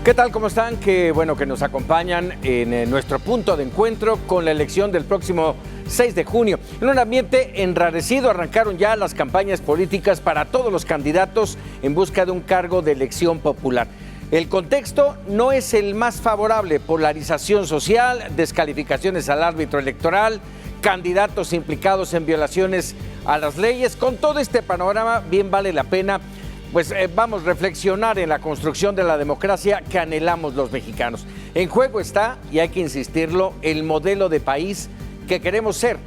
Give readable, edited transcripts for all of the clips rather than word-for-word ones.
¿Qué tal? ¿Cómo están? Qué bueno que nos acompañan en nuestro punto de encuentro con la elección del próximo 6 de junio. En un ambiente enrarecido arrancaron ya las campañas políticas para todos los candidatos en busca de un cargo de elección popular. El contexto no es el más favorable: polarización social, descalificaciones al árbitro electoral, candidatos implicados en violaciones a las leyes. Con todo este panorama, bien vale la pena vamos a reflexionar en la construcción de la democracia que anhelamos los mexicanos. En juego está, y hay que insistirlo, el modelo de país que queremos ser.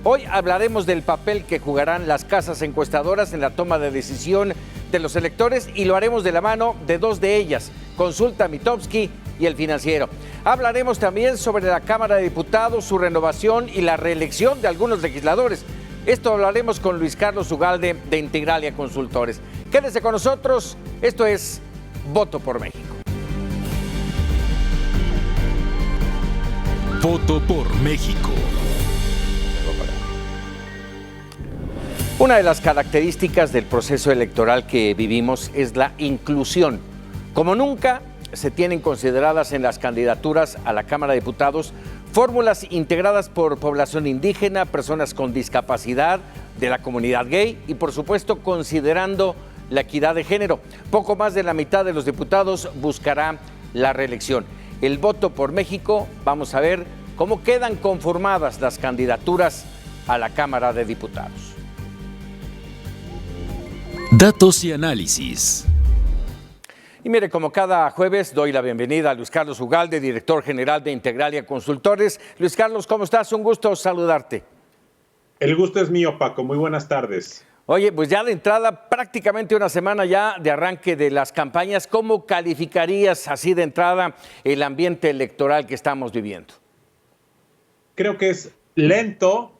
Hoy hablaremos del papel que jugarán las casas encuestadoras en la toma de decisión de los electores, y lo haremos de la mano de dos de ellas, Consulta Mitofsky y El Financiero. Hablaremos también sobre la Cámara de Diputados, su renovación y la reelección de algunos legisladores. Esto hablaremos con Luis Carlos Ugalde de Integralia Consultores. Quédese con nosotros, esto es Voto por México. Voto por México. Una de las características del proceso electoral que vivimos es la inclusión. Como nunca se tienen consideradas en las candidaturas a la Cámara de Diputados fórmulas integradas por población indígena, personas con discapacidad, de la comunidad gay y, por supuesto, considerando la equidad de género. Poco más de la mitad de los diputados buscará la reelección. El Voto por México, vamos a ver cómo quedan conformadas las candidaturas a la Cámara de Diputados. Datos y análisis. Y mire, como cada jueves, doy la bienvenida a Luis Carlos Ugalde, director general de Integralia Consultores. Luis Carlos, ¿cómo estás? Un gusto saludarte. El gusto es mío, Paco. Muy buenas tardes. Oye, pues ya de entrada, prácticamente una semana ya de arranque de las campañas. ¿Cómo calificarías así de entrada el ambiente electoral que estamos viviendo? Creo que es lento,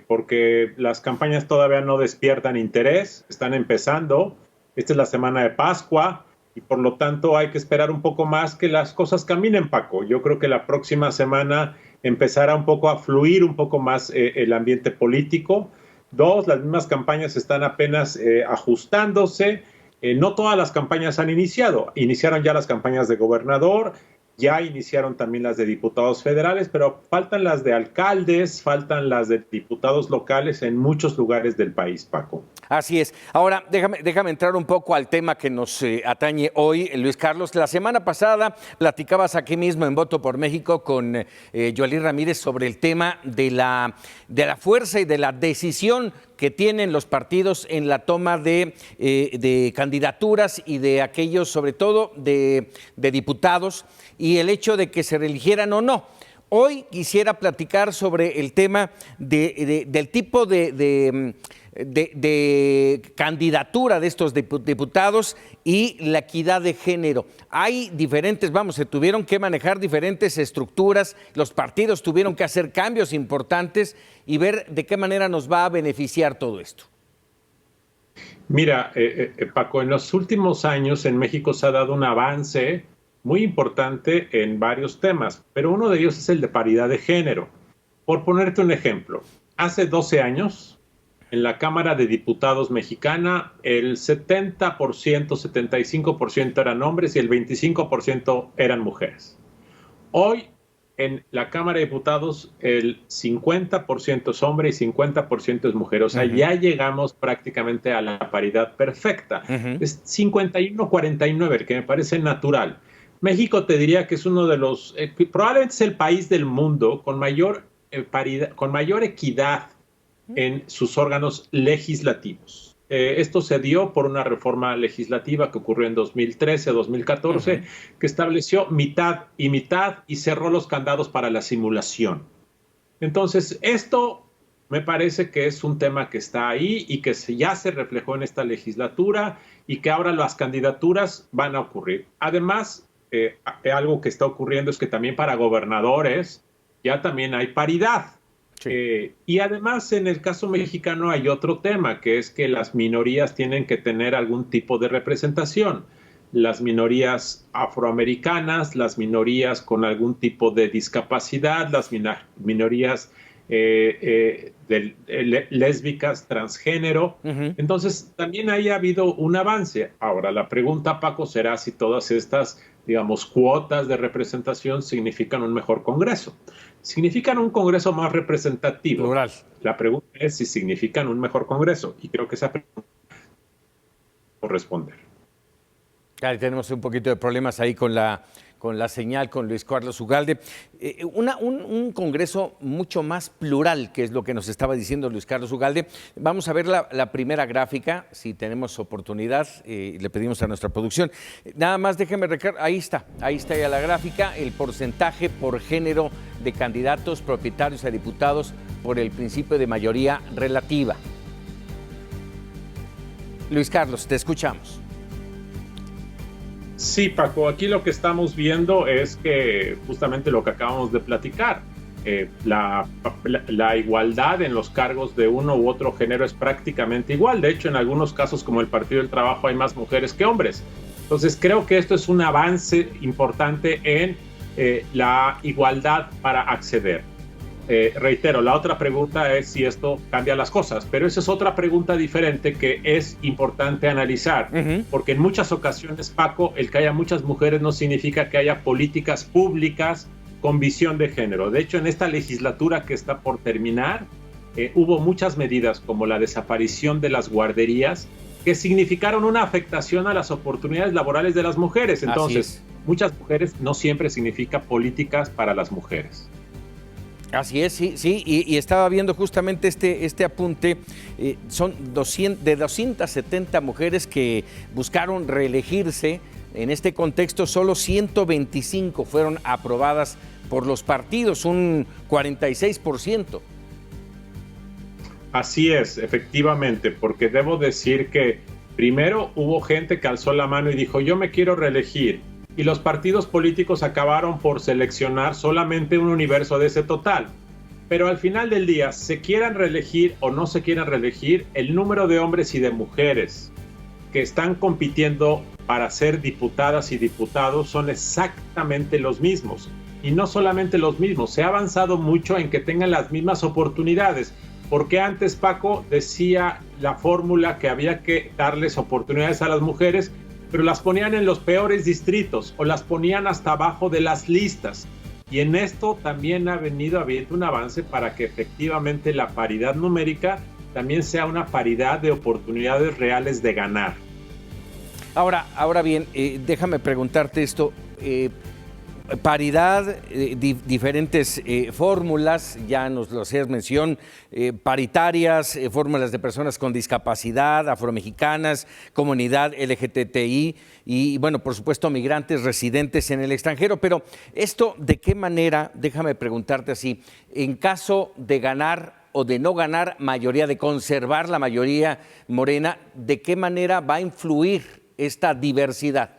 porque las campañas todavía no despiertan interés, están empezando. Esta es la semana de Pascua y por lo tanto hay que esperar un poco más que las cosas caminen, Paco. Yo creo que la próxima semana empezará un poco a fluir un poco más el ambiente político. Dos, las mismas campañas están apenas ajustándose. No todas las campañas han iniciado. Iniciaron ya las campañas de gobernador, ya iniciaron también las de diputados federales, pero faltan las de alcaldes, faltan las de diputados locales en muchos lugares del país, Paco. Así es. Ahora, déjame entrar un poco al tema que nos atañe hoy, Luis Carlos. La semana pasada platicabas aquí mismo en Voto por México con Yoelí Ramírez sobre el tema de la fuerza y de la decisión que tienen los partidos en la toma de candidaturas y de aquellos, sobre todo, de diputados, y el hecho de que se reeligieran o no. Hoy quisiera platicar sobre el tema del tipo de candidatura de estos diputados y la equidad de género. Hay diferentes, se tuvieron que manejar diferentes estructuras, los partidos tuvieron que hacer cambios importantes y ver de qué manera nos va a beneficiar todo esto. Mira, Paco, en los últimos años en México se ha dado un avance muy importante en varios temas, pero uno de ellos es el de paridad de género. Por ponerte un ejemplo, hace 12 años, en la Cámara de Diputados mexicana, el 70%, 75% eran hombres y el 25% eran mujeres. Hoy, en la Cámara de Diputados, el 50% es hombre y 50% es mujer. O sea, ya llegamos prácticamente a la paridad perfecta. Es 51-49, el que me parece natural. México, te diría que es uno de los, probablemente es el país del mundo con mayor paridad, con mayor equidad en sus órganos legislativos. Esto se dio por una reforma legislativa que ocurrió en 2013-2014, que estableció mitad y cerró los candados para la simulación. Entonces, esto me parece que es un tema que está ahí y que ya se reflejó en esta legislatura y que ahora las candidaturas van a ocurrir. Además, algo que está ocurriendo es que también para gobernadores ya también hay paridad. Sí. Y además en el caso mexicano hay otro tema, que es que las minorías tienen que tener algún tipo de representación. Las minorías afroamericanas, las minorías con algún tipo de discapacidad, las minorías lésbicas, transgénero. Entonces, también ahí ha habido un avance. Ahora, la pregunta, Paco, será si todas estas, digamos, cuotas de representación significan un mejor Congreso. Significan un Congreso más representativo. Plural. La pregunta es si significan un mejor Congreso. Y creo que esa pregunta por responder. Claro, tenemos un poquito de problemas ahí con la señal con Luis Carlos Ugalde. Un Congreso mucho más plural, que es lo que nos estaba diciendo Luis Carlos Ugalde. Vamos a ver la primera gráfica, si tenemos oportunidad, le pedimos a nuestra producción. Nada más déjeme recargar, ahí está ya la gráfica, el porcentaje por género de candidatos propietarios a diputados por el principio de mayoría relativa. Luis Carlos, te escuchamos. Sí, Paco, aquí lo que estamos viendo es que justamente lo que acabamos de platicar, la igualdad en los cargos de uno u otro género es prácticamente igual. De hecho, en algunos casos, como el Partido del Trabajo, hay más mujeres que hombres. Entonces, creo que esto es un avance importante en la igualdad para acceder. Reitero, la otra pregunta es si esto cambia las cosas, pero esa es otra pregunta diferente que es importante analizar, porque en muchas ocasiones, Paco, el que haya muchas mujeres no significa que haya políticas públicas con visión de género. De hecho, en esta legislatura que está por terminar, hubo muchas medidas como la desaparición de las guarderías que significaron una afectación a las oportunidades laborales de las mujeres. Entonces, muchas mujeres no siempre significa políticas para las mujeres. Así es, sí, y estaba viendo justamente este apunte, son 270 mujeres que buscaron reelegirse. En este contexto, solo 125 fueron aprobadas por los partidos, un 46%. Así es, efectivamente, porque debo decir que primero hubo gente que alzó la mano y dijo, yo me quiero reelegir. Y los partidos políticos acabaron por seleccionar solamente un universo de ese total. Pero al final del día, se quieran reelegir o no se quieran reelegir, el número de hombres y de mujeres que están compitiendo para ser diputadas y diputados son exactamente los mismos. Y no solamente los mismos, se ha avanzado mucho en que tengan las mismas oportunidades. Porque antes, Paco, decía la fórmula que había que darles oportunidades a las mujeres, pero las ponían en los peores distritos o las ponían hasta abajo de las listas. Y en esto también ha venido habiendo un avance para que efectivamente la paridad numérica también sea una paridad de oportunidades reales de ganar. Ahora bien, déjame preguntarte esto. Paridad, diferentes fórmulas, ya nos lo hacías mención, paritarias, fórmulas de personas con discapacidad, afromexicanas, comunidad LGTBI y, bueno, por supuesto, migrantes residentes en el extranjero. Pero esto, ¿de qué manera, déjame preguntarte así, en caso de ganar o de no ganar mayoría, de conservar la mayoría morena, ¿de qué manera va a influir esta diversidad?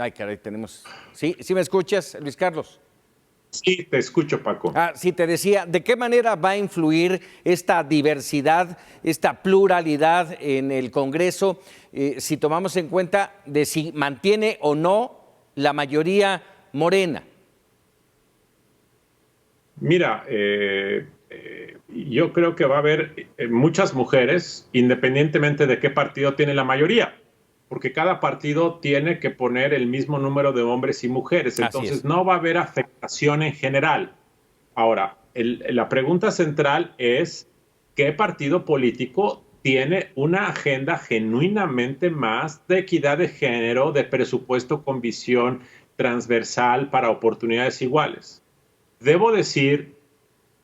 Ay, caray, tenemos... ¿Sí me escuchas, Luis Carlos? Sí, te escucho, Paco. Sí, te decía, ¿de qué manera va a influir esta diversidad, esta pluralidad en el Congreso, si tomamos en cuenta de si mantiene o no la mayoría morena? Mira, yo creo que va a haber muchas mujeres, independientemente de qué partido tiene la mayoría, porque cada partido tiene que poner el mismo número de hombres y mujeres, entonces no va a haber afectación en general. Ahora, la pregunta central es, ¿qué partido político tiene una agenda genuinamente más de equidad de género, de presupuesto con visión transversal para oportunidades iguales? Debo decir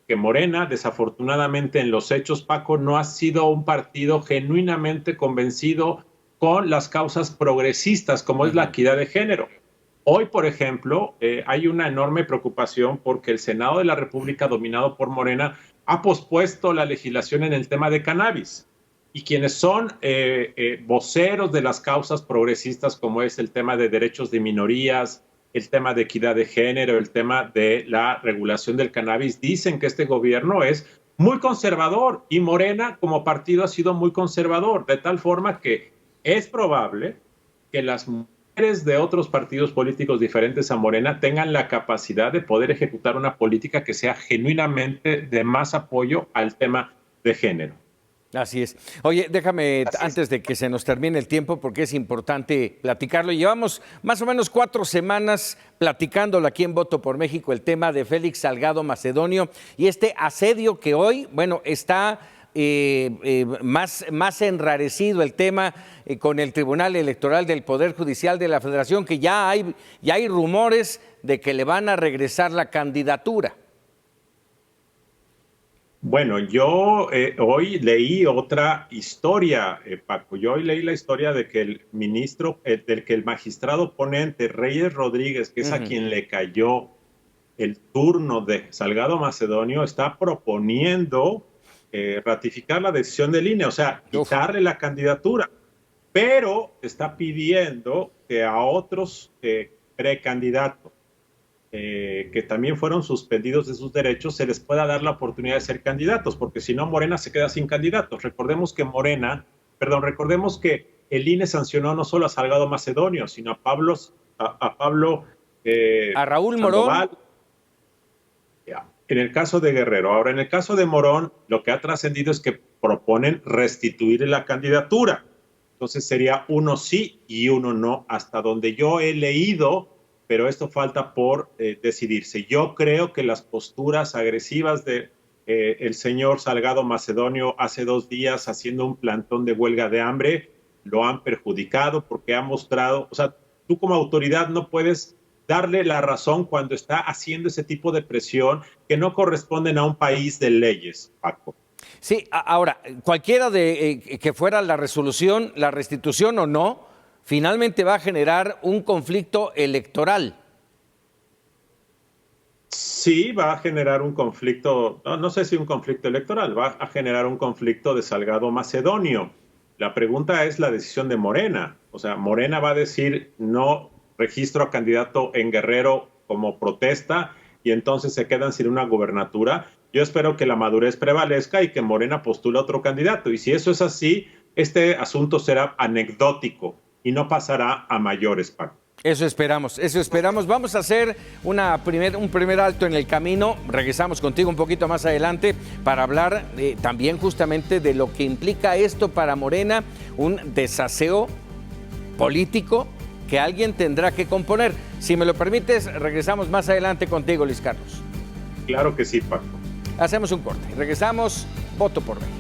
que Morena, desafortunadamente en los hechos, Paco, no ha sido un partido genuinamente convencido con las causas progresistas, como es la equidad de género. Hoy, por ejemplo, hay una enorme preocupación porque el Senado de la República, dominado por Morena, ha pospuesto la legislación en el tema de cannabis. Y quienes son voceros de las causas progresistas, como es el tema de derechos de minorías, el tema de equidad de género, el tema de la regulación del cannabis, dicen que este gobierno es muy conservador y Morena como partido ha sido muy conservador, de tal forma que es probable que las líderes de otros partidos políticos diferentes a Morena tengan la capacidad de poder ejecutar una política que sea genuinamente de más apoyo al tema de género. Así es. Oye, déjame, antes de que se nos termine el tiempo, porque es importante platicarlo. Llevamos más o menos 4 semanas platicándolo aquí en Voto por México, el tema de Félix Salgado Macedonio y este asedio que hoy, bueno, está más enrarecido el tema con el Tribunal Electoral del Poder Judicial de la Federación, que ya hay rumores de que le van a regresar la candidatura. Bueno, yo hoy leí otra historia, Paco. Yo hoy leí la historia de que el magistrado ponente Reyes Rodríguez, que es a quien le cayó el turno de Salgado Macedonio, está proponiendo ratificar la decisión del INE, o sea, quitarle la candidatura, pero está pidiendo que a otros precandidatos que también fueron suspendidos de sus derechos se les pueda dar la oportunidad de ser candidatos, porque si no Morena se queda sin candidatos. Recordemos que el INE sancionó no solo a Salgado Macedonio, sino a Raúl Morón. En el caso de Guerrero. Ahora, en el caso de Morón, lo que ha trascendido es que proponen restituir la candidatura. Entonces sería uno sí y uno no, hasta donde yo he leído, pero esto falta por decidirse. Yo creo que las posturas agresivas de el señor Salgado Macedonio hace 2 días haciendo un plantón de huelga de hambre lo han perjudicado, porque ha mostrado, o sea, tú como autoridad no puedes darle la razón cuando está haciendo ese tipo de presión que no corresponden a un país de leyes, Paco. Sí, ahora, cualquiera de que fuera la resolución, la restitución o no, finalmente va a generar un conflicto electoral. Sí, va a generar un conflicto, no sé si un conflicto electoral, va a generar un conflicto de Salgado Macedonio. La pregunta es la decisión de Morena. O sea, Morena va a decir no registro a candidato en Guerrero como protesta y entonces se quedan sin una gubernatura. Yo espero que la madurez prevalezca y que Morena postule otro candidato. Y si eso es así, este asunto será anecdótico y no pasará a mayores, Paco. Eso esperamos. Vamos a hacer un primer alto en el camino. Regresamos contigo un poquito más adelante para hablar también justamente de lo que implica esto para Morena, un desaseo político que alguien tendrá que componer. Si me lo permites, regresamos más adelante contigo, Luis Carlos. Claro que sí, Paco. Hacemos un corte. Regresamos, Voto por México.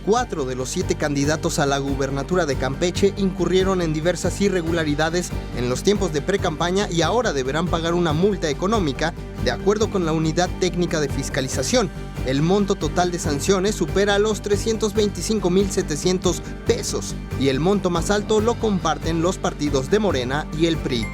Cuatro de los 7 candidatos a la gubernatura de Campeche incurrieron en diversas irregularidades en los tiempos de precampaña y ahora deberán pagar una multa económica de acuerdo con la Unidad Técnica de Fiscalización. El monto total de sanciones supera los 325,700 pesos y el monto más alto lo comparten los partidos de Morena y el PRI.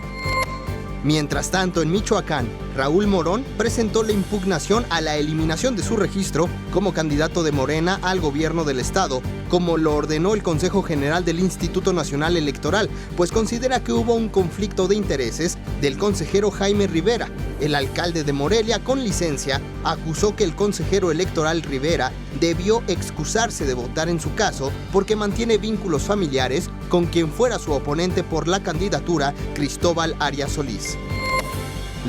Mientras tanto, en Michoacán, Raúl Morón presentó la impugnación a la eliminación de su registro como candidato de Morena al gobierno del estado, como lo ordenó el Consejo General del Instituto Nacional Electoral, pues considera que hubo un conflicto de intereses del consejero Jaime Rivera. El alcalde de Morelia, con licencia, acusó que el consejero electoral Rivera debió excusarse de votar en su caso porque mantiene vínculos familiares con quien fuera su oponente por la candidatura, Cristóbal Arias Solís.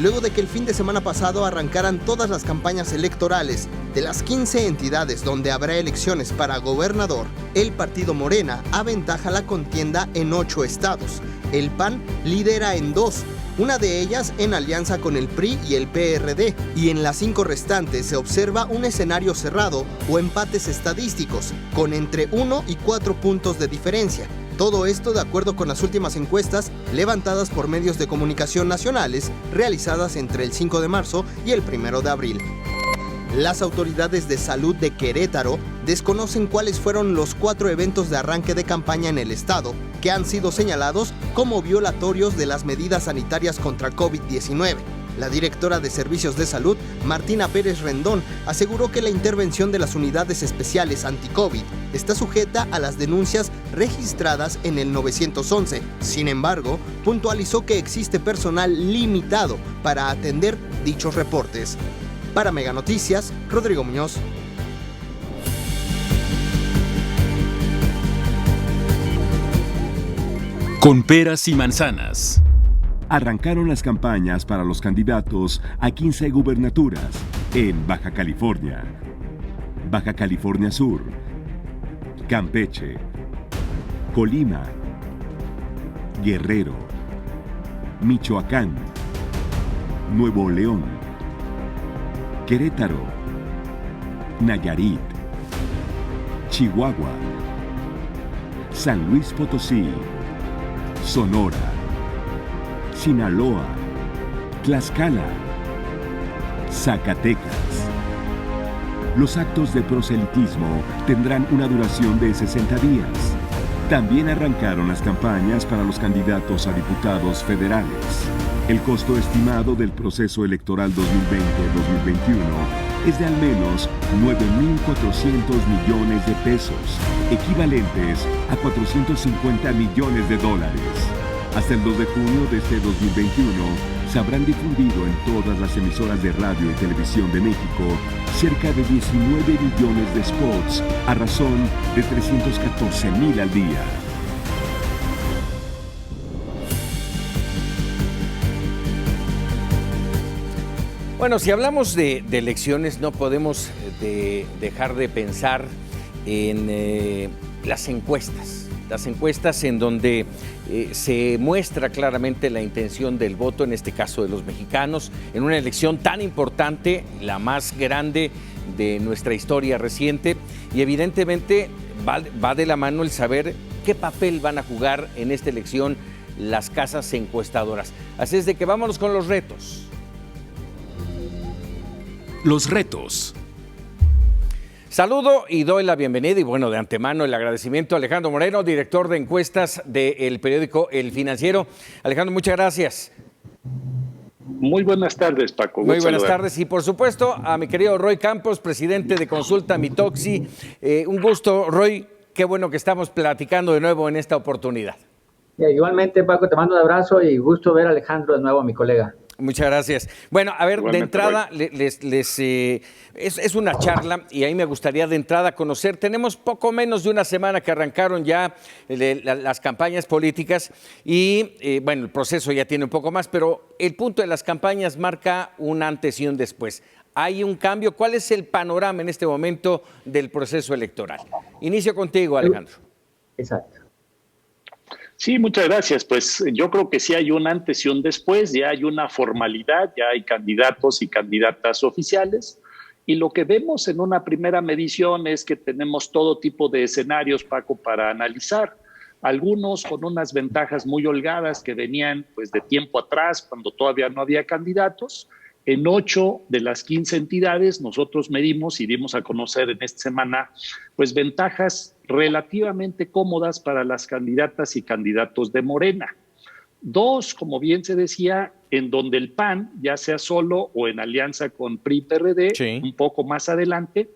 Luego de que el fin de semana pasado arrancaran todas las campañas electorales de las 15 entidades donde habrá elecciones para gobernador, el partido Morena aventaja la contienda en 8 estados. El PAN lidera en 2, una de ellas en alianza con el PRI y el PRD, y en las 5 restantes se observa un escenario cerrado o empates estadísticos, con entre 1 y 4 puntos de diferencia. Todo esto de acuerdo con las últimas encuestas levantadas por medios de comunicación nacionales realizadas entre el 5 de marzo y el 1 de abril. Las autoridades de salud de Querétaro desconocen cuáles fueron los 4 eventos de arranque de campaña en el estado que han sido señalados como violatorios de las medidas sanitarias contra COVID-19. La directora de Servicios de Salud, Martina Pérez Rendón, aseguró que la intervención de las unidades especiales anti-COVID está sujeta a las denuncias registradas en el 911. Sin embargo, puntualizó que existe personal limitado para atender dichos reportes. Para Mega Noticias, Rodrigo Muñoz. Con peras y manzanas. Arrancaron las campañas para los candidatos a 15 gubernaturas en Baja California, Baja California Sur, Campeche, Colima, Guerrero, Michoacán, Nuevo León, Querétaro, Nayarit, Chihuahua, San Luis Potosí, Sonora, Sinaloa, Tlaxcala, Zacatecas. Los actos de proselitismo tendrán una duración de 60 días. También arrancaron las campañas para los candidatos a diputados federales. El costo estimado del proceso electoral 2020-2021 es de al menos 9.400 millones de pesos, equivalentes a 450 millones de dólares. Hasta el 2 de junio de este 2021, se habrán difundido en todas las emisoras de radio y televisión de México cerca de 19 millones de spots a razón de 314,000 al día. Bueno, si hablamos de elecciones, no podemos dejar de pensar en las encuestas en donde se muestra claramente la intención del voto, en este caso de los mexicanos, en una elección tan importante, la más grande de nuestra historia reciente, y evidentemente va de la mano el saber qué papel van a jugar en esta elección las casas encuestadoras. Así es de que vámonos con los retos. Los retos. Saludo y doy la bienvenida y bueno, de antemano el agradecimiento a Alejandro Moreno, director de encuestas del periódico El Financiero. Alejandro, muchas gracias. Muy buenas tardes, Paco. Muy buenas tardes y por supuesto a mi querido Roy Campos, presidente de Consulta Mitoxi. Un gusto, Roy, qué bueno que estamos platicando de nuevo en esta oportunidad. Igualmente, Paco, te mando un abrazo y gusto ver a Alejandro de nuevo, mi colega. Muchas gracias. Bueno, a ver, Igualmente, de entrada, es una charla y ahí me gustaría de entrada conocer. Tenemos poco menos de una semana que arrancaron ya las campañas políticas y, bueno, el proceso ya tiene un poco más, pero el punto de las campañas marca un antes y un después. Hay un cambio. ¿Cuál es el panorama en este momento del proceso electoral? Inicio contigo, Alejandro. Exacto. Sí, muchas gracias. Pues yo creo que sí hay un antes y un después, ya hay una formalidad, ya hay candidatos y candidatas oficiales. Y lo que vemos en una primera medición es que tenemos todo tipo de escenarios, Paco, para analizar. Algunos con unas ventajas muy holgadas que venían pues de tiempo atrás, cuando todavía no había candidatos. En 8 de las 15 entidades nosotros medimos y dimos a conocer en esta semana pues ventajas relativamente cómodas para las candidatas y candidatos de Morena. 2, como bien se decía, en donde el PAN, ya sea solo o en alianza con PRI-PRD, sí, un poco más adelante.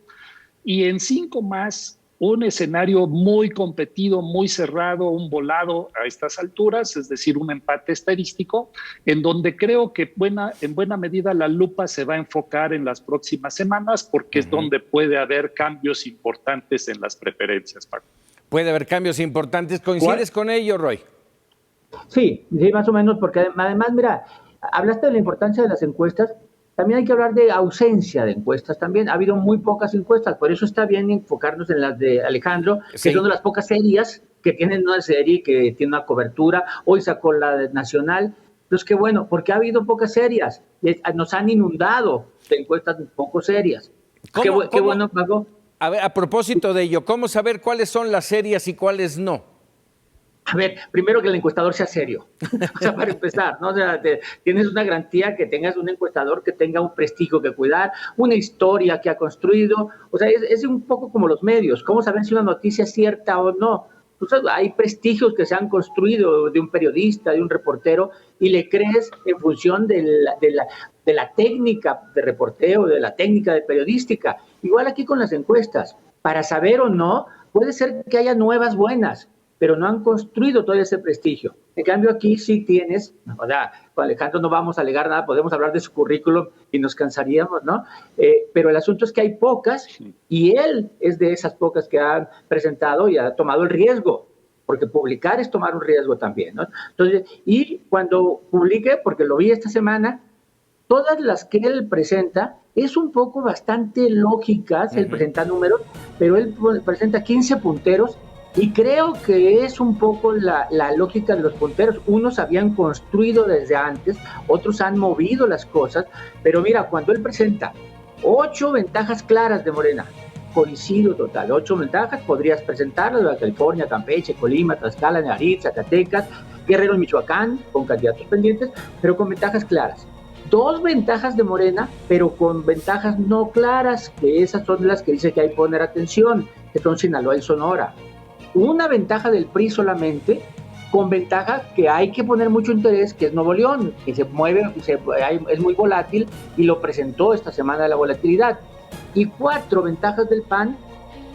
Y en 5 más, un escenario muy competido, muy cerrado, un volado a estas alturas, es decir, un empate estadístico, en donde creo que en buena medida la lupa se va a enfocar en las próximas semanas, porque es donde puede haber cambios importantes en las preferencias, Paco. Puede haber cambios importantes. ¿Coincides con ello, Roy? Sí, más o menos, porque además, mira, hablaste de la importancia de las encuestas. También hay que hablar de ausencia de encuestas también. Ha habido muy pocas encuestas, por eso está bien enfocarnos en las de Alejandro, sí, que son de las pocas serias que tienen una serie, que tiene una cobertura. Hoy sacó la nacional. Entonces, qué bueno, porque ha habido pocas serias. Nos han inundado de encuestas poco serias. Qué bueno, Paco. A ver, a propósito de ello, ¿cómo saber cuáles son las serias y cuáles no? A ver, primero que el encuestador sea serio, o sea, para empezar, ¿no? O sea, tienes una garantía que tengas un encuestador que tenga un prestigio que cuidar, una historia que ha construido, o sea, es un poco como los medios, ¿cómo saber si una noticia es cierta o no? Entonces, hay prestigios que se han construido de un periodista, de un reportero, y le crees en función de la técnica de reporteo, de la técnica de periodística. Igual aquí con las encuestas, para saber o no, puede ser que haya nuevas buenas, pero no han construido todo ese prestigio. En cambio, aquí sí tienes, o sea, con Alejandro no vamos a alegar nada, podemos hablar de su currículum y nos cansaríamos, ¿no? Pero el asunto es que hay pocas y él es de esas pocas que han presentado y ha tomado el riesgo porque publicar es tomar un riesgo también, ¿no? Entonces, y cuando publique, porque lo vi esta semana, todas las que él presenta es un poco bastante lógicas, él presenta números, pero él presenta 15 punteros y creo que es un poco la lógica de los punteros. Unos habían construido desde antes, otros han movido las cosas, pero mira, cuando él presenta 8 ventajas claras de Morena, coincido total, 8 ventajas, podrías presentarlas de California, Campeche, Colima, Tlaxcala, Nayarit, Zacatecas, Guerrero, Michoacán, con candidatos pendientes, pero con ventajas claras. 2 ventajas de Morena, pero con ventajas no claras, que esas son las que dice que hay que poner atención, que son Sinaloa y Sonora. Una ventaja del PRI solamente, con ventaja que hay que poner mucho interés, que es Nuevo León, que se mueve, es muy volátil, y lo presentó esta semana de la volatilidad. Y 4 ventajas del PAN,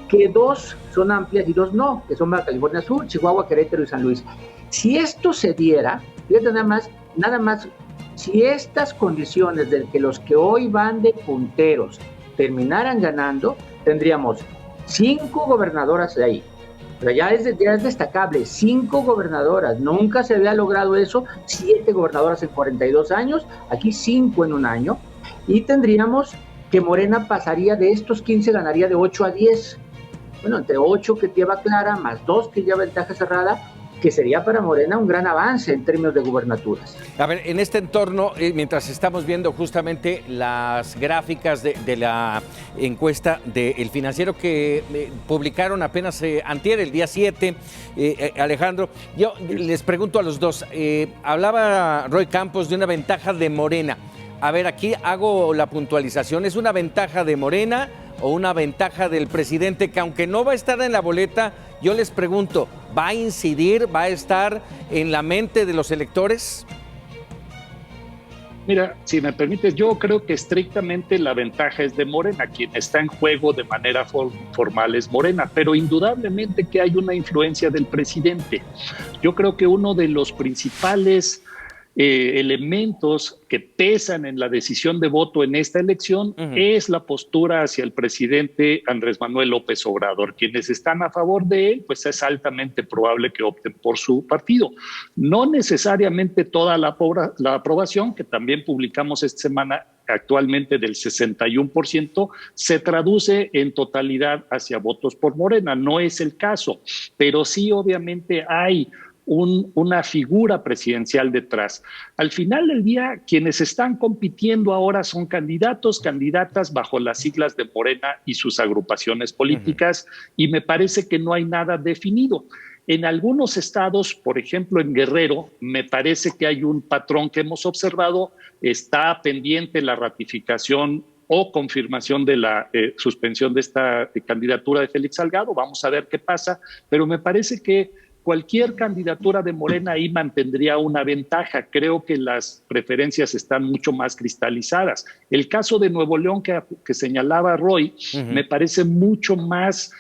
que 2 son amplias y 2 no, que son Baja California Sur, Chihuahua, Querétaro y San Luis. Si esto se diera, fíjate nada más, si estas condiciones de que los que hoy van de punteros terminaran ganando, tendríamos 5 gobernadoras de ahí. Pero ya es destacable, 5 gobernadoras, nunca se había logrado eso, 7 gobernadoras en 42 años, aquí 5 en un año, y tendríamos que Morena pasaría de estos 15, ganaría de 8 a 10, bueno, entre 8 que lleva clara, más 2 que lleva ventaja cerrada, que sería para Morena un gran avance en términos de gubernaturas. A ver, en este entorno, mientras estamos viendo justamente las gráficas de la encuesta del Financiero que publicaron apenas antier, el día 7, Alejandro, yo les pregunto a los dos, hablaba Roy Campos de una ventaja de Morena. A ver, aquí hago la puntualización, ¿es una ventaja de Morena o una ventaja del presidente que aunque no va a estar en la boleta, yo les pregunto, ¿va a incidir, va a estar en la mente de los electores? Mira, si me permites, yo creo que estrictamente la ventaja es de Morena. Quien está en juego de manera formal es Morena, pero indudablemente que hay una influencia del presidente. Yo creo que uno de los principales elementos que pesan en la decisión de voto en esta elección es la postura hacia el presidente Andrés Manuel López Obrador. Quienes están a favor de él, pues es altamente probable que opten por su partido. No necesariamente toda la aprobación, que también publicamos esta semana, actualmente del 61%, se traduce en totalidad hacia votos por Morena. No es el caso, pero sí obviamente hay una figura presidencial detrás. Al final del día, quienes están compitiendo ahora son candidatos, candidatas bajo las siglas de Morena y sus agrupaciones políticas, y me parece que no hay nada definido. En algunos estados, por ejemplo en Guerrero, me parece que hay un patrón que hemos observado, está pendiente la ratificación o confirmación de la suspensión de esta candidatura de Félix Salgado. Vamos a ver qué pasa, pero me parece que cualquier candidatura de Morena ahí mantendría una ventaja. Creo que las preferencias están mucho más cristalizadas. El caso de Nuevo León que señalaba Roy, me parece mucho más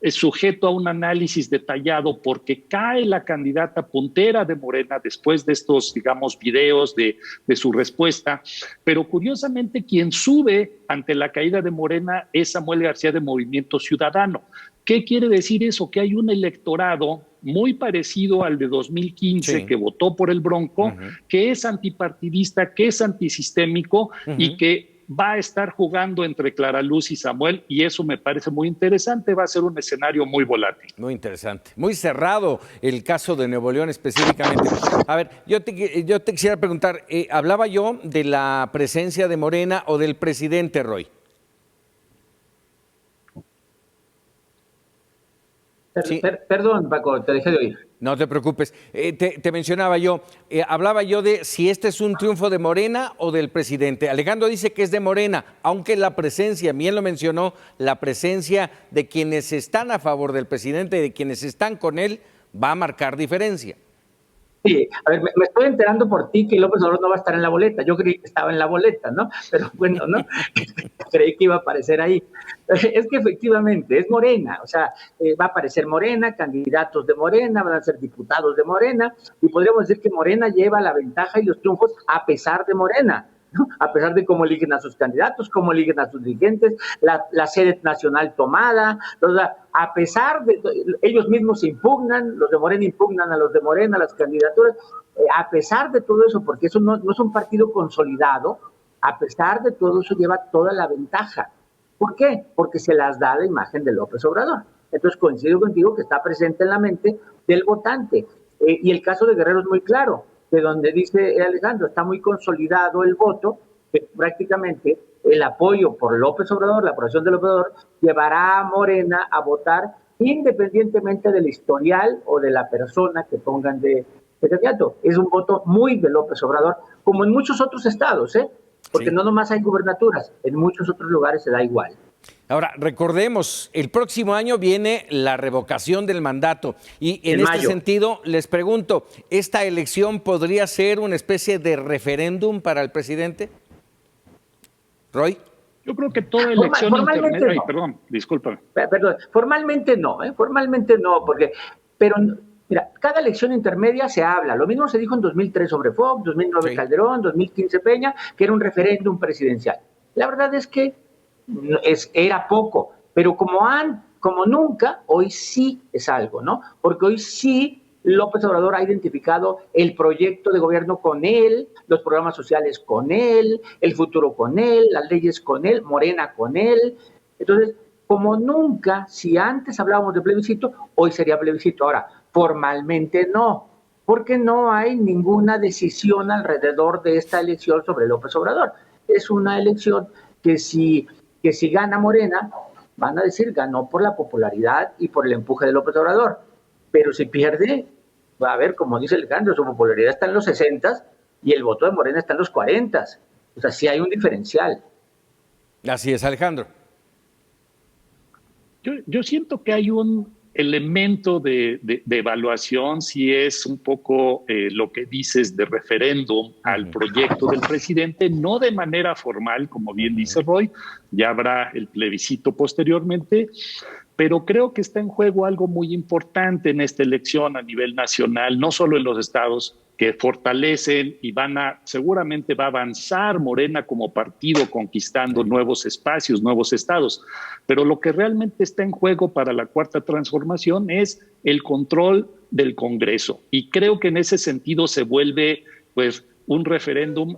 sujeto a un análisis detallado, porque cae la candidata puntera de Morena después de estos, digamos, videos de su respuesta, pero curiosamente quien sube ante la caída de Morena es Samuel García de Movimiento Ciudadano. ¿Qué quiere decir eso? Que hay un electorado muy parecido al de 2015 que votó por el Bronco, que es antipartidista, que es antisistémico y que va a estar jugando entre Clara Luz y Samuel, y eso me parece muy interesante. Va a ser un escenario muy volátil. Muy interesante, muy cerrado el caso de Nuevo León específicamente. A ver, yo te quisiera preguntar, ¿hablaba yo de la presencia de Morena o del presidente, Roy? Sí. Perdón, Paco, te dejé de oír. No te preocupes. Te mencionaba yo, hablaba yo de si este es un triunfo de Morena o del presidente. Alejandro dice que es de Morena, aunque la presencia, bien lo mencionó, la presencia de quienes están a favor del presidente y de quienes están con él va a marcar diferencia. Sí, a ver, me estoy enterando por ti que López Obrador no va a estar en la boleta. Yo creí que estaba en la boleta, ¿no? Pero bueno, ¿no? Creí que iba a aparecer ahí. Es que efectivamente es Morena, o sea, va a aparecer Morena, candidatos de Morena, van a ser diputados de Morena, y podríamos decir que Morena lleva la ventaja y los triunfos a pesar de Morena. ¿no? A pesar de cómo eligen a sus candidatos, cómo eligen a sus dirigentes, la sede nacional tomada, o sea, a pesar de ellos mismos se impugnan, los de Morena impugnan a los de Morena, las candidaturas, a pesar de todo eso, porque eso no es un partido consolidado, a pesar de todo eso lleva toda la ventaja. ¿Por qué? Porque se las da la imagen de López Obrador. Entonces coincido contigo que está presente en la mente del votante. Y el caso de Guerrero es muy claro, de donde dice Alejandro, está muy consolidado el voto, que prácticamente el apoyo por López Obrador, la aprobación de López Obrador, llevará a Morena a votar independientemente del historial o de la persona que pongan de candidato. Es un voto muy de López Obrador, como en muchos otros estados, porque no nomás hay gubernaturas, en muchos otros lugares se da igual. Ahora, recordemos, el próximo año viene la revocación del mandato y en este sentido les pregunto, ¿esta elección podría ser una especie de referéndum para el presidente? ¿Roy? Yo creo que toda elección intermedia... Ay, perdón, discúlpame. Perdón, formalmente no, pero mira, cada elección intermedia se habla. Lo mismo se dijo en 2003 sobre Fox, 2009 Calderón, 2015 Peña, que era un referéndum presidencial. La verdad es que era poco, pero como nunca, hoy sí es algo, ¿no? Porque hoy sí López Obrador ha identificado el proyecto de gobierno con él, los programas sociales con él, el futuro con él, las leyes con él, Morena con él. Entonces, como nunca, si antes hablábamos de plebiscito, hoy sería plebiscito. Ahora, formalmente no, porque no hay ninguna decisión alrededor de esta elección sobre López Obrador. Es una elección que si gana Morena, van a decir ganó por la popularidad y por el empuje de López Obrador. Pero si pierde, va a ver, como dice Alejandro, su popularidad está en los 60 y el voto de Morena está en los 40. O sea, sí hay un diferencial. Así es, Alejandro. Yo siento que hay un elemento de evaluación, si es un poco lo que dices de referéndum al proyecto del presidente, no de manera formal, como bien dice Roy, ya habrá el plebiscito posteriormente, pero creo que está en juego algo muy importante en esta elección a nivel nacional, no solo en los estados, que fortalecen y seguramente va a avanzar Morena como partido conquistando nuevos espacios, nuevos estados. Pero lo que realmente está en juego para la Cuarta Transformación es el control del Congreso. Y creo que en ese sentido se vuelve, pues, un referéndum,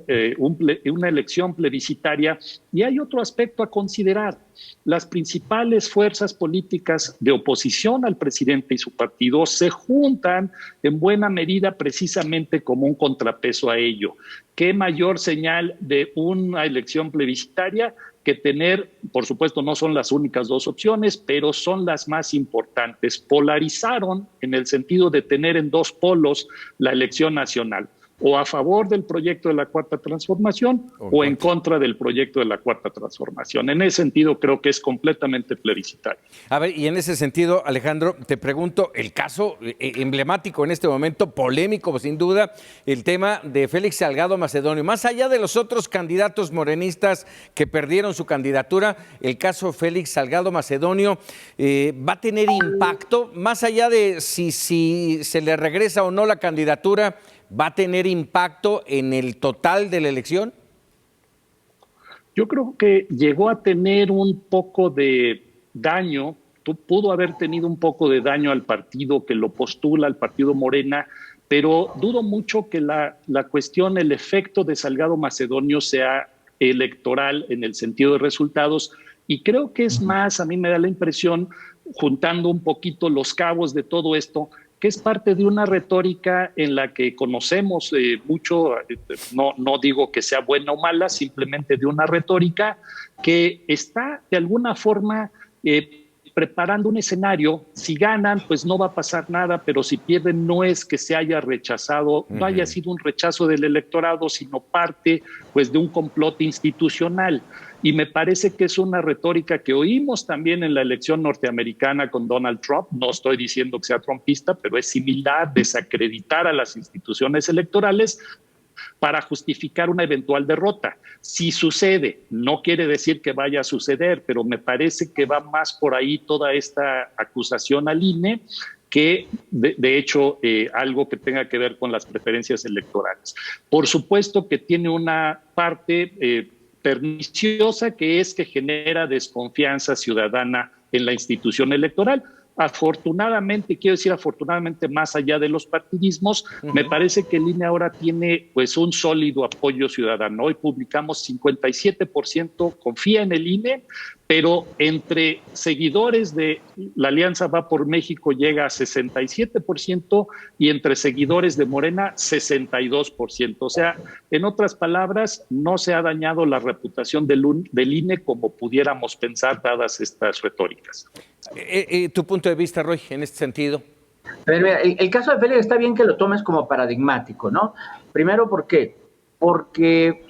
una elección plebiscitaria. Y hay otro aspecto a considerar. Las principales fuerzas políticas de oposición al presidente y su partido se juntan en buena medida precisamente como un contrapeso a ello. ¿Qué mayor señal de una elección plebiscitaria que tener, por supuesto, no son las únicas dos opciones, pero son las más importantes? Polarizaron en el sentido de tener en dos polos la elección nacional, o a favor del proyecto de la Cuarta Transformación o en contra del proyecto de la Cuarta Transformación. En ese sentido, creo que es completamente plebiscitario. A ver, y en ese sentido, Alejandro, te pregunto, el caso emblemático en este momento, polémico sin duda, el tema de Félix Salgado Macedonio. Más allá de los otros candidatos morenistas que perdieron su candidatura, el caso Félix Salgado Macedonio va a tener impacto, más allá de si se le regresa o no la candidatura, ¿va a tener impacto en el total de la elección? Yo creo que llegó a tener un poco de daño, pudo haber tenido un poco de daño al partido que lo postula, al partido Morena, pero dudo mucho que la cuestión, el efecto de Salgado Macedonio sea electoral en el sentido de resultados, y creo que es más, a mí me da la impresión, juntando un poquito los cabos de todo esto, que es parte de una retórica en la que conocemos mucho, no digo que sea buena o mala, simplemente de una retórica que está de alguna forma preparando un escenario. Si ganan, pues no va a pasar nada, pero si pierden no es que se haya rechazado, no haya sido un rechazo del electorado, sino parte pues de un complot institucional. Y me parece que es una retórica que oímos también en la elección norteamericana con Donald Trump. No estoy diciendo que sea trumpista, pero es similar, desacreditar a las instituciones electorales para justificar una eventual derrota. Si sucede, no quiere decir que vaya a suceder, pero me parece que va más por ahí toda esta acusación al INE que de hecho algo que tenga que ver con las preferencias electorales. Por supuesto que tiene una parte perniciosa, que es que genera desconfianza ciudadana en la institución electoral. Afortunadamente, quiero decir afortunadamente, más allá de los partidismos, me parece que el INE ahora tiene pues un sólido apoyo ciudadano. Hoy publicamos 57% confía en el INE, pero entre seguidores de la Alianza Va por México llega a 67% y entre seguidores de Morena 62%. O sea, en otras palabras, no se ha dañado la reputación del INE como pudiéramos pensar dadas estas retóricas. ¿Tu punto de vista, Roy, en este sentido? A ver, mira, el caso de Félix está bien que lo tomes como paradigmático, ¿no? Primero, ¿por qué? Porque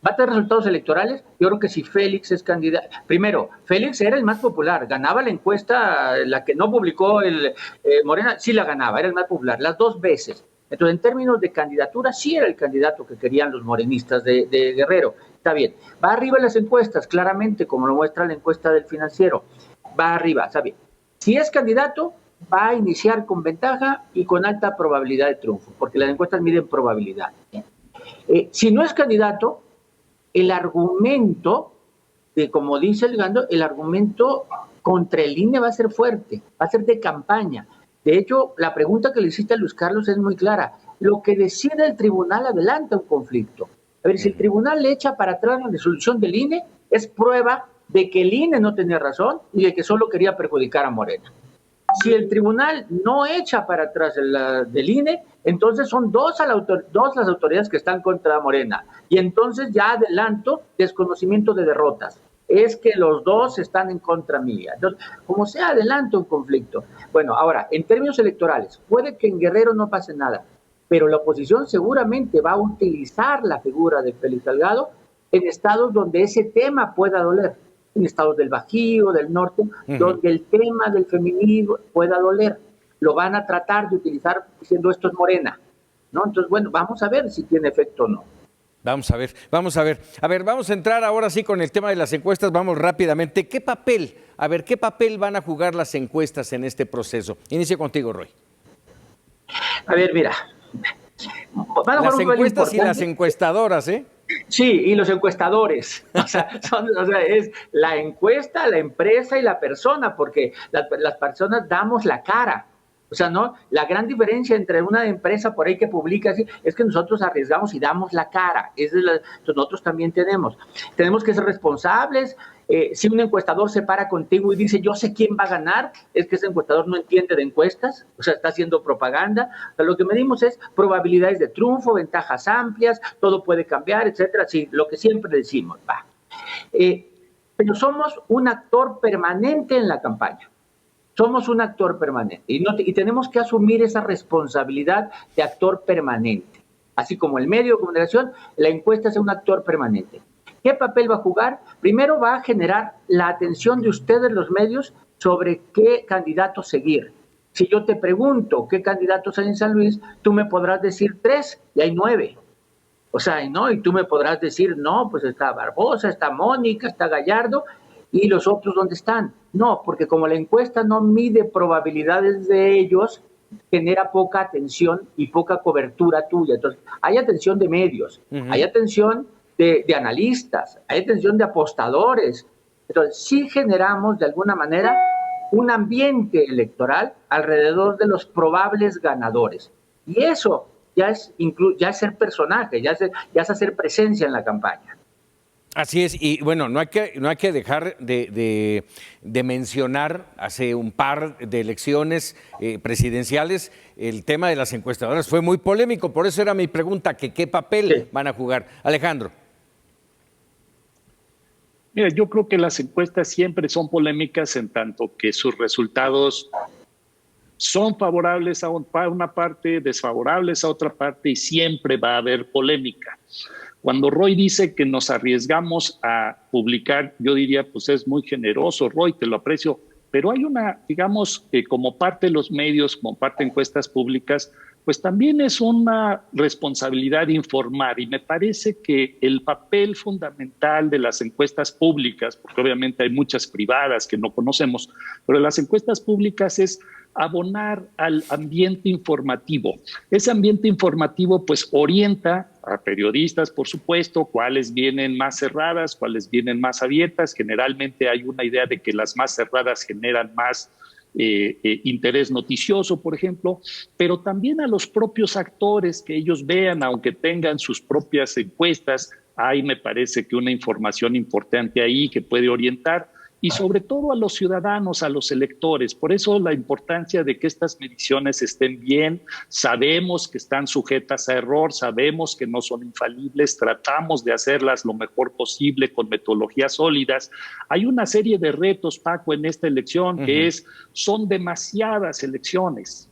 va a tener resultados electorales. Yo creo que si Félix es candidato... Primero, Félix era el más popular, ganaba la encuesta, la que no publicó Morena, sí la ganaba, era el más popular, las 2 veces. Entonces, en términos de candidatura, sí era el candidato que querían los morenistas de Guerrero. Está bien. Va arriba en las encuestas, claramente, como lo muestra la encuesta del Financiero. Va arriba, está bien. Si es candidato, va a iniciar con ventaja y con alta probabilidad de triunfo, porque las encuestas miden probabilidad. Si no es candidato, el argumento, como dice el Gando, el argumento contra el INE va a ser fuerte, va a ser de campaña. De hecho, la pregunta que le hiciste a Luis Carlos es muy clara. Lo que decide el tribunal adelanta un conflicto. A ver, si el tribunal le echa para atrás la resolución del INE, es prueba de que el INE no tenía razón y de que solo quería perjudicar a Morena. Si el tribunal no echa para atrás del INE, entonces son dos las autoridades que están contra Morena. Y entonces ya adelanto desconocimiento de derrotas. Es que los dos están en contra mía. Entonces, como sea, adelanto un conflicto. Bueno, ahora, en términos electorales, puede que en Guerrero no pase nada, pero la oposición seguramente va a utilizar la figura de Félix Salgado en estados donde ese tema pueda doler. En estados del Bajío, del norte, donde el tema del feminismo pueda doler. Lo van a tratar de utilizar diciendo esto es Morena, ¿no? Entonces, bueno, vamos a ver si tiene efecto o no. Vamos a ver. A ver, vamos a entrar ahora sí con el tema de las encuestas, vamos rápidamente. ¿Qué papel van a jugar las encuestas en este proceso? Inicio contigo, Roy. A ver, mira. Van a las encuestas y las encuestadoras, ¿eh? Sí, y los encuestadores, o sea, es la encuesta, la empresa y la persona, porque las personas damos la cara. O sea, no, la gran diferencia entre una empresa por ahí que publica así, es que nosotros arriesgamos y damos la cara. Entonces nosotros también tenemos que ser responsables. Si un encuestador se para contigo y dice yo sé quién va a ganar, es que ese encuestador no entiende de encuestas, o sea, está haciendo propaganda. O sea, lo que medimos es probabilidades de triunfo, ventajas amplias, todo puede cambiar, etcétera. Sí, lo que siempre decimos, va. Pero somos un actor permanente en la campaña. Somos un actor permanente y tenemos que asumir esa responsabilidad de actor permanente. Así como el medio de comunicación, la encuesta es un actor permanente. ¿Qué papel va a jugar? Primero va a generar la atención de ustedes, los medios, sobre qué candidato seguir. Si yo te pregunto qué candidatos hay en San Luis, tú me podrás decir 3 y hay 9. O sea, ¿no? Y tú me podrás decir, no, pues está Barbosa, está Mónica, está Gallardo, ¿y los otros dónde están? No, porque como la encuesta no mide probabilidades de ellos, genera poca atención y poca cobertura tuya. Entonces, hay atención de medios, hay atención de analistas, hay atención de apostadores. Entonces, sí generamos de alguna manera un ambiente electoral alrededor de los probables ganadores. Y eso ya es ser personaje, ya es hacer presencia en la campaña. Así es, y bueno, no hay que dejar de mencionar hace un par de elecciones presidenciales el tema de las encuestadoras fue muy polémico, por eso era mi pregunta, que qué papel van a jugar. Alejandro. Mira, yo creo que las encuestas siempre son polémicas en tanto que sus resultados son favorables a una parte, desfavorables a otra parte y siempre va a haber polémica. Cuando Roy dice que nos arriesgamos a publicar, yo diría, pues es muy generoso, Roy, te lo aprecio, pero hay una, digamos, como parte de los medios, como parte de encuestas públicas, pues también es una responsabilidad informar y me parece que el papel fundamental de las encuestas públicas, porque obviamente hay muchas privadas que no conocemos, pero las encuestas públicas es abonar al ambiente informativo. Ese ambiente informativo pues orienta a periodistas, por supuesto, cuáles vienen más cerradas, cuáles vienen más abiertas. Generalmente hay una idea de que las más cerradas generan más interés noticioso, por ejemplo, pero también a los propios actores, que ellos vean, aunque tengan sus propias encuestas, hay, me parece que una información importante ahí que puede orientar, y sobre todo a los ciudadanos, a los electores. Por eso la importancia de que estas mediciones estén bien. Sabemos que están sujetas a error, sabemos que no son infalibles, tratamos de hacerlas lo mejor posible con metodologías sólidas. Hay una serie de retos, Paco, en esta elección, que son demasiadas elecciones.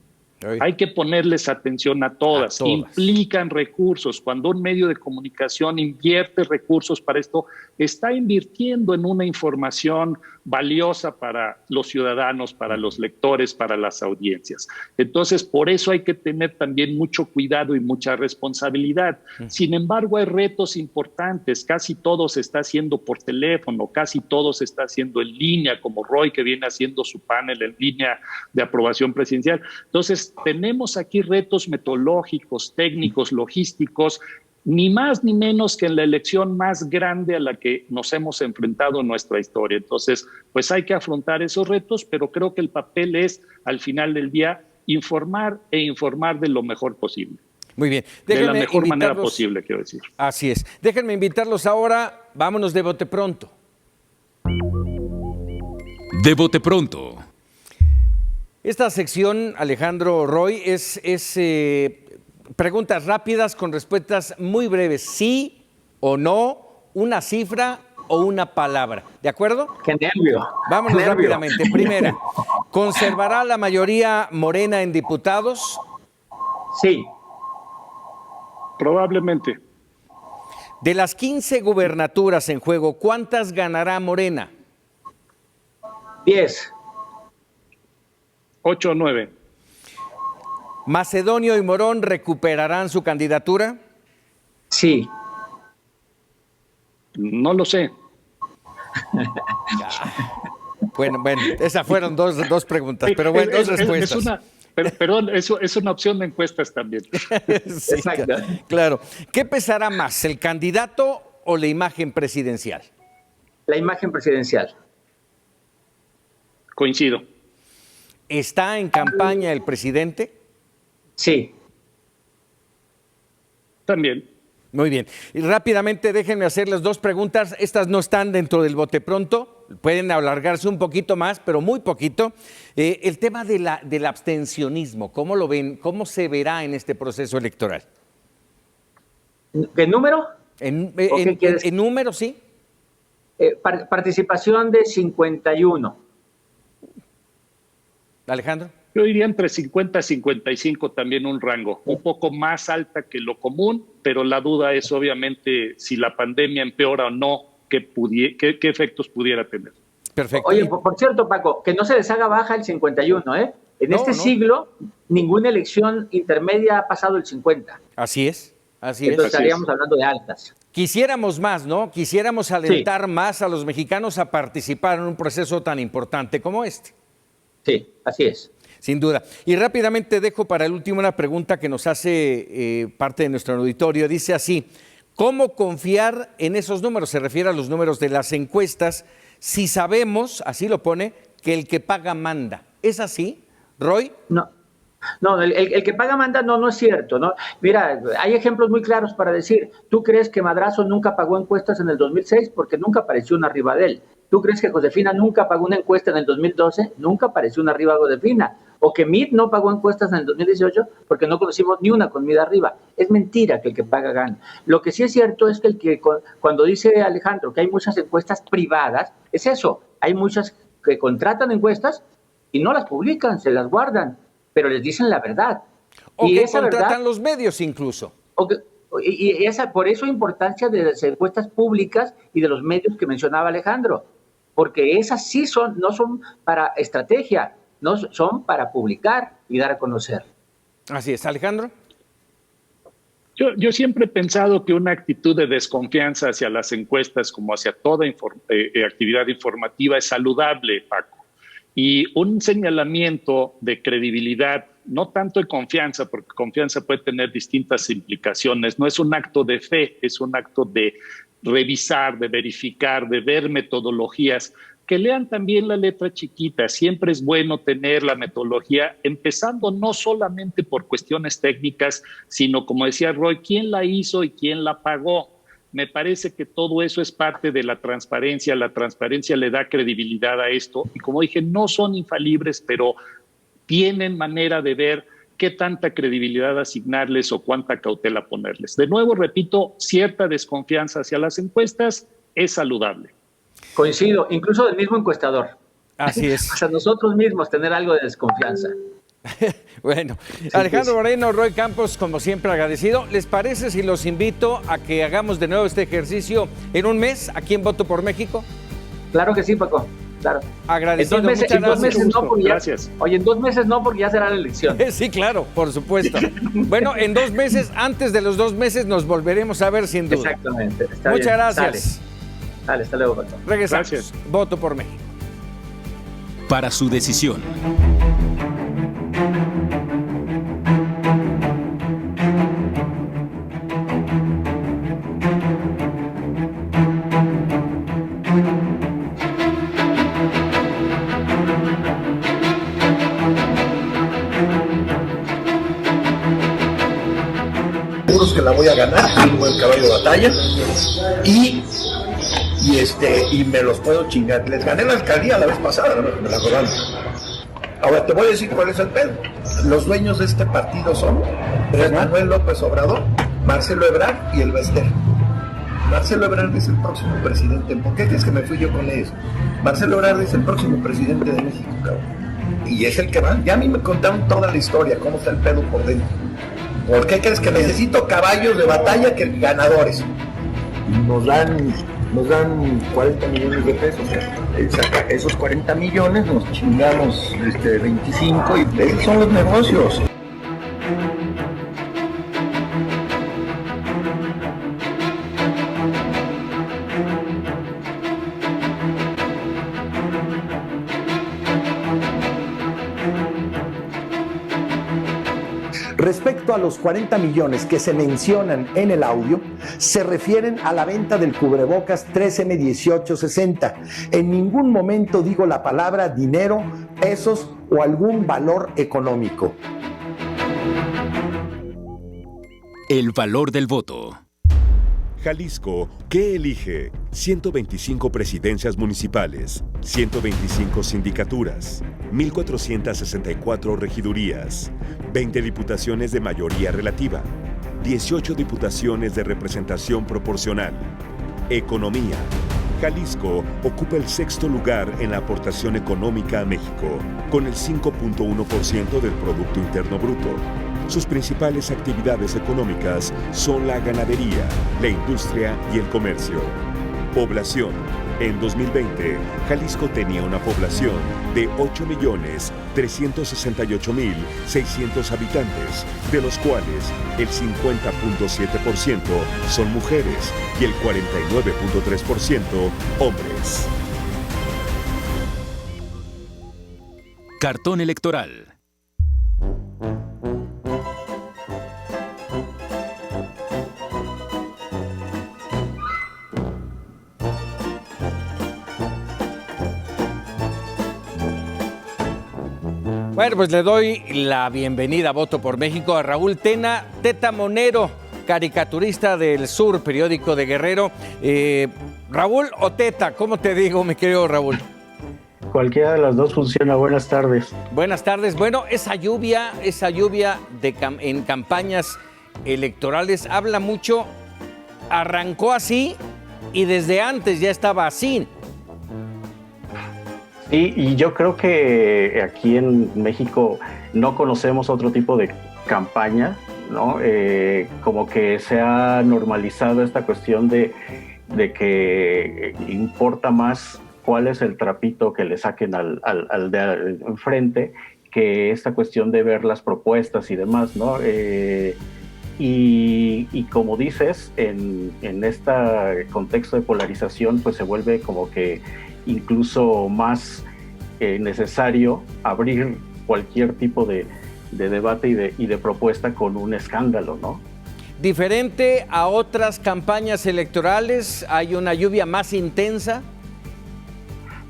Hay que ponerles atención a todas. Implican recursos. Cuando un medio de comunicación invierte recursos para esto, está invirtiendo en una información valiosa para los ciudadanos, para los lectores, para las audiencias. Entonces, por eso hay que tener también mucho cuidado y mucha responsabilidad. Sin embargo, hay retos importantes. Casi todo se está haciendo por teléfono, casi todo se está haciendo en línea, como Roy, que viene haciendo su panel en línea de aprobación presidencial. Entonces, tenemos aquí retos metodológicos, técnicos, logísticos, ni más ni menos que en la elección más grande a la que nos hemos enfrentado en nuestra historia. Entonces, pues hay que afrontar esos retos, pero creo que el papel es, al final del día, informar e informar de lo mejor posible. Muy bien. De la mejor manera posible, quiero decir. Así es. Déjenme invitarlos ahora. Vámonos de bote pronto. De bote pronto. Esta sección, Alejandro Roy, es preguntas rápidas con respuestas muy breves. Sí o no, una cifra o una palabra. ¿De acuerdo? ¡Qué nervio! Vámonos rápidamente. Primera, ¿conservará la mayoría Morena en diputados? Sí. Probablemente. De las 15 gubernaturas en juego, ¿cuántas ganará Morena? 10. 8 o 9. ¿Macedonio y Morón recuperarán su candidatura? Sí. No lo sé. Bueno, esas fueron dos preguntas, pero bueno, dos respuestas. Perdón, eso es una opción de encuestas también. Sí, Exacto. Claro. ¿Qué pesará más, el candidato o la imagen presidencial? La imagen presidencial. Coincido. ¿Está en campaña el presidente? Sí. También. Muy bien. Y rápidamente déjenme hacerles dos preguntas. Estas no están dentro del bote pronto. Pueden alargarse un poquito más, pero muy poquito. El tema del abstencionismo, ¿cómo lo ven? ¿Cómo se verá en este proceso electoral? ¿Qué número? En número, sí. Participación de 51. Alejandro. Yo diría entre 50 y 55 también un rango, un poco más alta que lo común, pero la duda es obviamente si la pandemia empeora o no, qué efectos pudiera tener. Perfecto. Oye, por cierto, Paco, que no se les haga baja el 51, ¿eh? En este siglo, ninguna elección intermedia ha pasado el 50. Así es, así Entonces es. estaríamos hablando de altas. Quisiéramos más, ¿no? Quisiéramos alentar más a los mexicanos a participar en un proceso tan importante como este. Sí, así es. Sin duda. Y rápidamente dejo para el último una pregunta que nos hace parte de nuestro auditorio. Dice así, ¿cómo confiar en esos números? Se refiere a los números de las encuestas, si sabemos, así lo pone, que el que paga manda. ¿Es así, Roy? No, el que paga manda no es cierto, ¿no? Mira, hay ejemplos muy claros para decir, ¿tú crees que Madrazo nunca pagó encuestas en el 2006? Porque nunca apareció una arriba de él. ¿Tú crees que Josefina nunca pagó una encuesta en el 2012? Nunca apareció una arriba de Josefina. O que Mitt no pagó encuestas en el 2018 porque no conocimos ni una con Mitt arriba. Es mentira que el que paga gana. Lo que sí es cierto es que cuando dice Alejandro que hay muchas encuestas privadas, es eso. Hay muchas que contratan encuestas y no las publican, se las guardan, pero les dicen la verdad. O y que esa contratan verdad, los medios incluso. Por eso importancia de las encuestas públicas y de los medios que mencionaba Alejandro. Porque esas sí no son para estrategia, no son para publicar y dar a conocer. Así es, Alejandro. Yo siempre he pensado que una actitud de desconfianza hacia las encuestas como hacia toda actividad informativa es saludable, Paco. Y un señalamiento de credibilidad, no tanto de confianza, porque confianza puede tener distintas implicaciones, no es un acto de fe, es un acto de revisar, de verificar, de ver metodologías, que lean también la letra chiquita. Siempre es bueno tener la metodología, empezando no solamente por cuestiones técnicas, sino, como decía Roy, quién la hizo y quién la pagó. Me parece que todo eso es parte de la transparencia le da credibilidad a esto, y como dije, no son infalibles, pero tienen manera de ver qué tanta credibilidad asignarles o cuánta cautela ponerles. De nuevo, repito, cierta desconfianza hacia las encuestas es saludable. Coincido, incluso del mismo encuestador. Así es. O sea, nosotros mismos tener algo de desconfianza. Bueno, Sí, Alejandro pues. Moreno, Roy Campos, como siempre agradecido. ¿Les parece si los invito a que hagamos de nuevo este ejercicio en un mes aquí en Voto por México? Claro que sí, Paco. Claro. Agradecido, En 2 meses, muchas gracias. no, porque Gracias. Oye, en 2 meses no, porque ya será la elección. Sí, claro, por supuesto. Bueno, en 2 meses, antes de los 2 meses, nos volveremos a ver sin duda. Exactamente. Está Muchas bien. gracias. Dale, hasta luego, Paco. Regresamos. Gracias. Voto por México. Para su decisión. Que la voy a ganar, tengo el caballo de batalla y me los puedo chingar. Les gané la alcaldía la vez pasada, me la robaron. Ahora te voy a decir cuál es el pedo. Los dueños de este partido son Andrés Manuel López Obrador, Marcelo Ebrard y el Bester. Marcelo Ebrard es el próximo presidente. ¿Por qué crees que me fui yo con ellos? Marcelo Ebrard es el próximo presidente de México, cabrón. Y es el que va. Ya a mí me contaron toda la historia, cómo está el pedo por dentro. ¿Por qué crees que necesito caballos de batalla que ganadores? Nos dan 40 millones de pesos. Esos 40 millones nos chingamos 25 y esos son los negocios. Respecto a los 40 millones que se mencionan en el audio, se refieren a la venta del cubrebocas 3M1860. En ningún momento digo la palabra dinero, pesos o algún valor económico. El valor del voto. Jalisco, ¿qué elige? 125 presidencias municipales, 125 sindicaturas, 1,464 regidurías, 20 diputaciones de mayoría relativa, 18 diputaciones de representación proporcional. Economía. Jalisco ocupa el 6º lugar en la aportación económica a México, con el 5.1% del Producto Interno Bruto. Sus principales actividades económicas son la ganadería, la industria y el comercio. Población. En 2020, Jalisco tenía una población de 8.368.600 habitantes, de los cuales el 50.7% son mujeres y el 49.3% hombres. Cartón electoral. Bueno, pues le doy la bienvenida a Voto por México a Raúl Teta Monero, caricaturista del Sur, periódico de Guerrero. Raúl o Teta, ¿cómo te digo, mi querido Raúl? Cualquiera de las dos funciona. Buenas tardes. Buenas tardes. Bueno, esa lluvia en campañas electorales habla mucho. Arrancó así y desde antes ya estaba así. Sí, y yo creo que aquí en México no conocemos otro tipo de campaña, ¿no? Como que se ha normalizado esta cuestión de que importa más cuál es el trapito que le saquen al de enfrente que esta cuestión de ver las propuestas y demás, ¿no? Y como dices, en este contexto de polarización, pues se vuelve como que incluso más necesario abrir cualquier tipo de debate y de propuesta con un escándalo, ¿no? Diferente a otras campañas electorales, ¿hay una lluvia más intensa?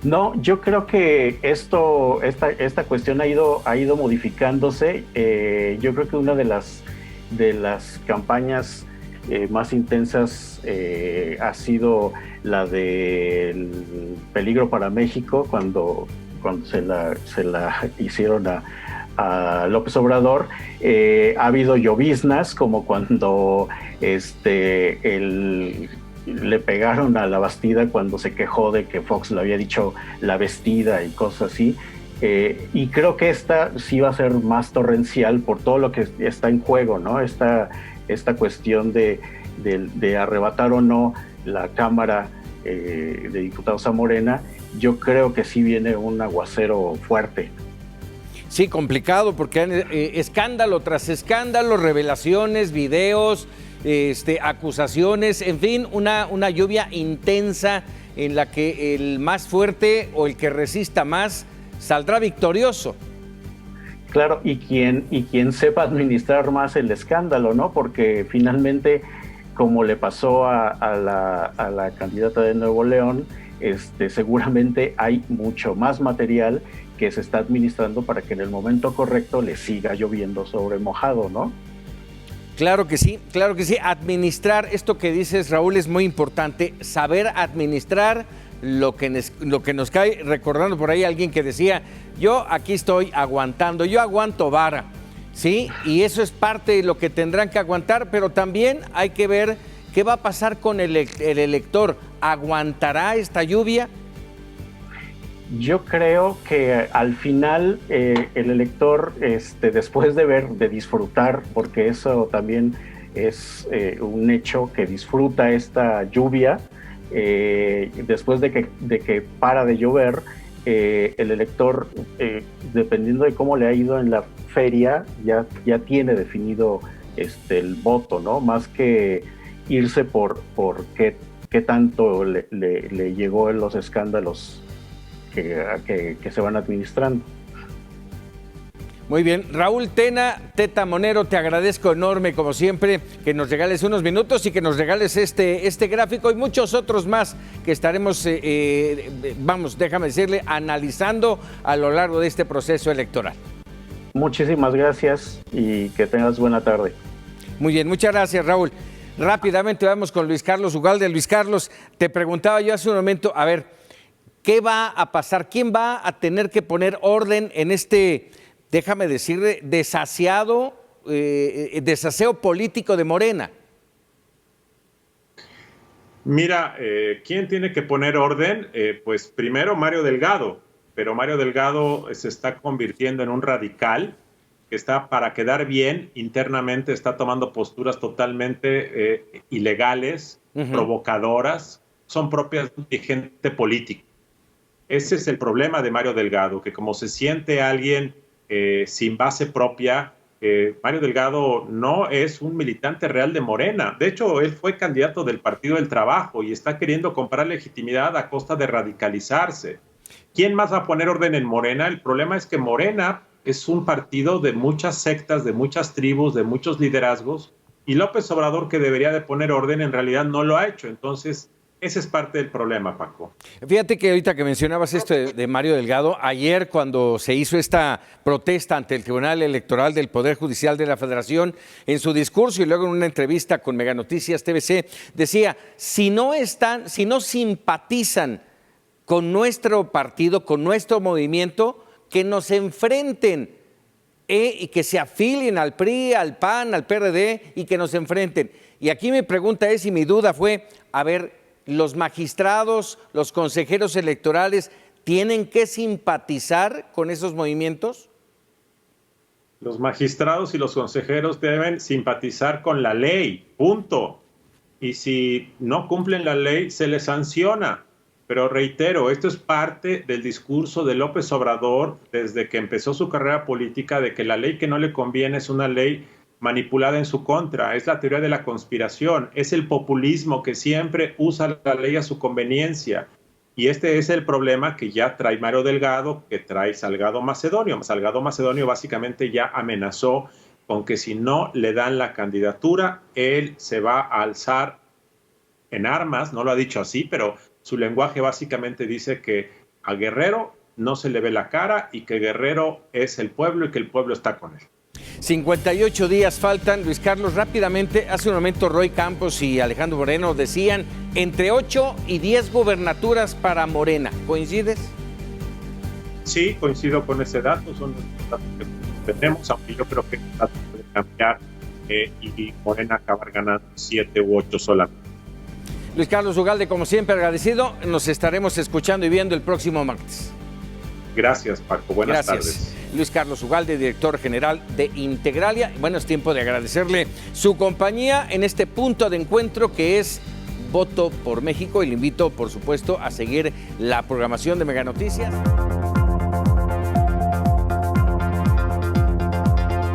No, yo creo que esta cuestión ha ido modificándose. Yo creo que una de las campañas más intensas ha sido la del peligro para México, cuando se la hicieron a López Obrador. Ha habido lloviznas, como cuando le pegaron a la Bastida cuando se quejó de que Fox le había dicho la vestida y cosas así. Y creo que esta sí va a ser más torrencial por todo lo que está en juego, ¿no? Esta cuestión de arrebatar o no la Cámara de Diputados a Morena. Yo creo que sí viene un aguacero fuerte. Sí, complicado, porque hay escándalo tras escándalo, revelaciones, videos, acusaciones, en fin, una lluvia intensa en la que el más fuerte o el que resista más saldrá victorioso. Claro, y quien sepa administrar más el escándalo, ¿no? Porque finalmente, como le pasó a la candidata de Nuevo León, seguramente hay mucho más material que se está administrando para que en el momento correcto le siga lloviendo sobre mojado, ¿no? Claro que sí, claro que sí. Administrar, esto que dices, Raúl, es muy importante, saber administrar lo que nos cae. Recordando por ahí a alguien que decía, yo aquí estoy aguantando, yo aguanto vara, ¿sí? Y eso es parte de lo que tendrán que aguantar, pero también hay que ver qué va a pasar con el elector. ¿Aguantará esta lluvia? Yo creo que al final el elector, después de disfrutar, porque eso también es un hecho, que disfruta esta lluvia, después de que para de llover, el elector, dependiendo de cómo le ha ido en la feria, ya tiene definido el voto, ¿no? Más que irse por qué tanto le llegó en los escándalos que se van administrando. Muy bien, Raúl Teta Monero, te agradezco enorme, como siempre, que nos regales unos minutos y que nos regales este gráfico y muchos otros más que estaremos, déjame decirle, analizando a lo largo de este proceso electoral. Muchísimas gracias y que tengas buena tarde. Muy bien, muchas gracias, Raúl. Rápidamente vamos con Luis Carlos Ugalde. Luis Carlos, te preguntaba yo hace un momento, a ver, ¿qué va a pasar? ¿Quién va a tener que poner orden en déjame decirle, desaseo político de Morena? Mira, ¿quién tiene que poner orden? Pues primero Mario Delgado, pero Mario Delgado se está convirtiendo en un radical que está para quedar bien internamente, está tomando posturas totalmente ilegales, provocadoras, son propias de gente política. Ese es el problema de Mario Delgado, que como se siente alguien sin base propia, Mario Delgado no es un militante real de Morena. De hecho, él fue candidato del Partido del Trabajo y está queriendo comprar legitimidad a costa de radicalizarse. ¿Quién más va a poner orden en Morena? El problema es que Morena es un partido de muchas sectas, de muchas tribus, de muchos liderazgos, y López Obrador, que debería de poner orden, en realidad no lo ha hecho. Entonces, ese es parte del problema, Paco. Fíjate que ahorita que mencionabas esto de Mario Delgado, ayer cuando se hizo esta protesta ante el Tribunal Electoral del Poder Judicial de la Federación, en su discurso y luego en una entrevista con Mega Noticias TVC, decía, si no simpatizan con nuestro partido, con nuestro movimiento, que nos enfrenten y que se afilien al PRI, al PAN, al PRD y que nos enfrenten. Y aquí mi pregunta es, y mi duda fue, a ver, ¿los magistrados, los consejeros electorales tienen que simpatizar con esos movimientos? Los magistrados y los consejeros deben simpatizar con la ley, punto. Y si no cumplen la ley, se les sanciona. Pero reitero, esto es parte del discurso de López Obrador desde que empezó su carrera política, de que la ley que no le conviene es una ley manipulada en su contra. Es la teoría de la conspiración, es el populismo que siempre usa la ley a su conveniencia. Y este es el problema que ya trae Mario Delgado, que trae Salgado Macedonio. Salgado Macedonio básicamente ya amenazó con que si no le dan la candidatura, él se va a alzar en armas, no lo ha dicho así, pero su lenguaje básicamente dice que a Guerrero no se le ve la cara y que Guerrero es el pueblo y que el pueblo está con él. 58 días faltan, Luis Carlos, rápidamente. Hace un momento Roy Campos y Alejandro Moreno decían entre 8 y 10 gubernaturas para Morena. ¿Coincides? Sí, coincido con ese dato, son los datos que tenemos, aunque yo creo que el dato puede cambiar y Morena acabar ganando 7 u 8 solamente. Luis Carlos Ugalde, como siempre, agradecido. Nos estaremos escuchando y viendo el próximo martes. Gracias, Paco. Buenas tardes. Luis Carlos Ugalde, director general de Integralia. Bueno, es tiempo de agradecerle su compañía en este punto de encuentro que es Voto por México. Y le invito, por supuesto, a seguir la programación de Mega Noticias.